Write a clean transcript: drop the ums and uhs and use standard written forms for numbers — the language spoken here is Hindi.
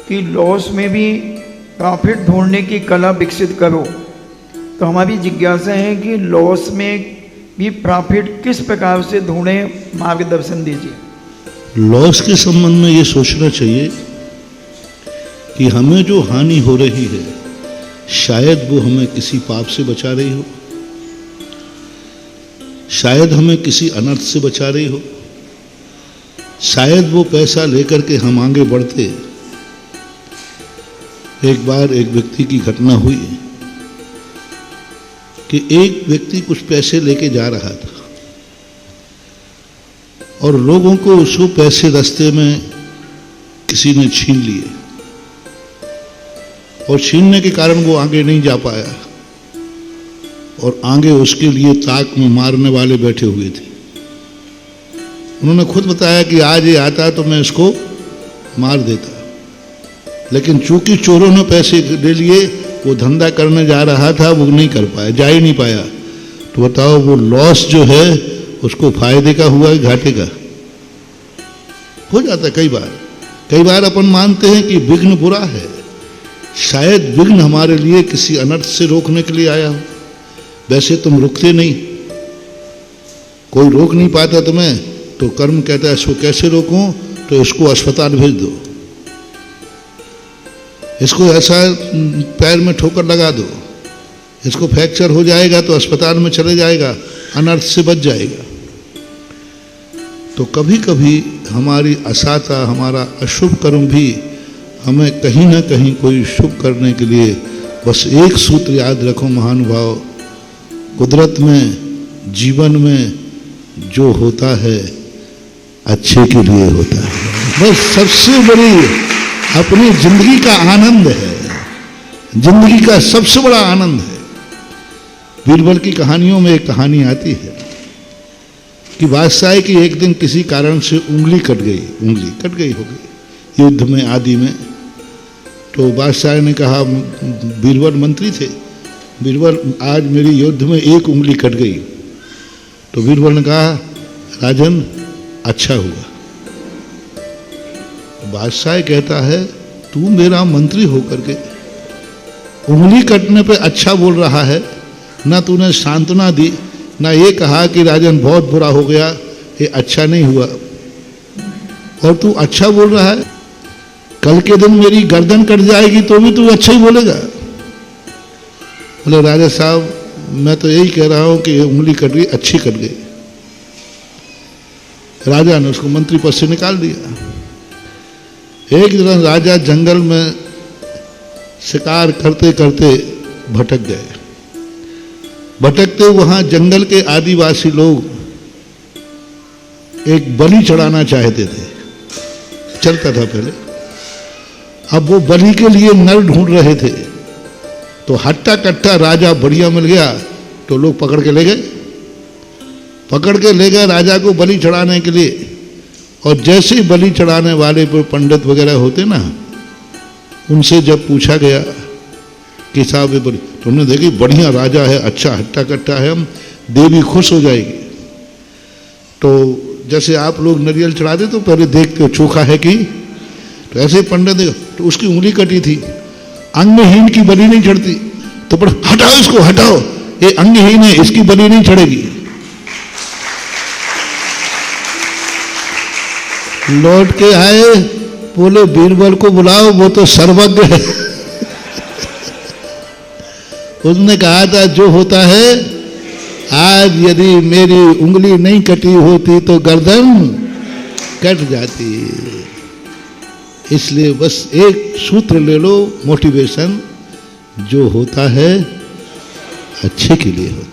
कि लॉस में भी प्रॉफिट ढूंढने की कला विकसित करो। तो हमारी जिज्ञासा है कि लॉस में भी प्रॉफिट किस प्रकार से ढूंढें, मार्गदर्शन दीजिए। लॉस के संबंध में ये सोचना चाहिए कि हमें जो हानि हो रही है शायद वो हमें किसी पाप से बचा रही हो, शायद हमें किसी अनर्थ से बचा रही हो, शायद वो पैसा लेकर के हम आगे बढ़ते। एक बार एक व्यक्ति की घटना हुई कि एक व्यक्ति कुछ पैसे लेके जा रहा था और लोगों को उसको पैसे रास्ते में किसी ने छीन लिए और छीनने के कारण वो आगे नहीं जा पाया और आगे उसके लिए ताक में मारने वाले बैठे हुए थे। उन्होंने खुद बताया कि आज ये आता तो मैं इसको मार देता, लेकिन चूंकि चोरों ने पैसे ले लिए, वो धंधा करने जा रहा था, वो नहीं कर पाया, जा ही नहीं पाया। तो बताओ वो लॉस जो है उसको फायदे का हुआ कि घाटे का? हो जाता है कई बार अपन मानते हैं कि विघ्न बुरा है, शायद विघ्न हमारे लिए किसी अनर्थ से रोकने के लिए आया हो। वैसे तुम रुकते नहीं, कोई रोक नहीं पाता तुम्हें, तो कर्म कहता है इसको कैसे रोकूं, तो इसको अस्पताल भेज दो, इसको ऐसा पैर में ठोकर लगा दो, इसको फ्रैक्चर हो जाएगा तो अस्पताल में चले जाएगा, अनर्थ से बच जाएगा। तो कभी कभी हमारी असाता, हमारा अशुभ कर्म भी हमें कहीं ना कहीं कोई शुभ करने के लिए, बस एक सूत्र याद रखो महानुभाव, कुदरत में, जीवन में जो होता है अच्छे के लिए होता है। बस सबसे बड़ी अपनी जिंदगी का आनंद है, जिंदगी का सबसे बड़ा आनंद है। बीरबल की कहानियों में एक कहानी आती है कि बादशाह की एक दिन किसी कारण से उंगली कट गई हो गई युद्ध में आदि में। तो बादशाह ने कहा, बीरबल मंत्री थे, बीरबल आज मेरी युद्ध में एक उंगली कट गई। तो बीरबल ने कहा, राजन अच्छा हुआ। बादशाह कहता है, तू मेरा मंत्री होकर के उंगली कटने पे अच्छा बोल रहा है, ना तूने सांत्वना दी, ना ये कहा कि राजन बहुत बुरा हो गया, ये अच्छा नहीं हुआ, और तू अच्छा बोल रहा है। कल के दिन मेरी गर्दन कट जाएगी तो भी तू अच्छा ही बोलेगा। बोले राजा साहब, मैं तो यही कह रहा हूं कि उंगली कट गई, अच्छी कट गई। राजा ने उसको मंत्री पद से निकाल दिया। एक दिन राजा जंगल में शिकार करते करते भटक गए। भटकते वहां जंगल के आदिवासी लोग एक बलि चढ़ाना चाहते थे, चलता था पहले। अब वो बलि के लिए नर ढूंढ रहे थे, तो हट्टा कट्टा राजा बढ़िया मिल गया, तो लोग पकड़ के ले गए राजा को बलि चढ़ाने के लिए। और जैसे ही बलि चढ़ाने वाले पर पंडित वगैरह होते ना, उनसे जब पूछा गया कि साहब ये बलि, तुमने देखी बढ़िया राजा है, अच्छा हट्टा कट्टा है, हम देवी खुश हो जाएगी। तो जैसे आप लोग नारियल चढ़ाते तो पहले देखते हो चोखा है कि, तो ऐसे पंडित तो उसकी उंगली कटी थी, अंगहीन की बलि नहीं चढ़ती, तो पर हटाओ इसको, हटाओ, ये अंगहीन है, इसकी बलि नहीं चढ़ेगी। लौट के आए, बोले बीरबल को बुलाओ, वो तो सर्वज्ञ है। उसने कहा था जो होता है, आज यदि मेरी उंगली नहीं कटी होती तो गर्दन कट जाती। इसलिए बस एक सूत्र ले लो, मोटिवेशन, जो होता है अच्छे के लिए होता है।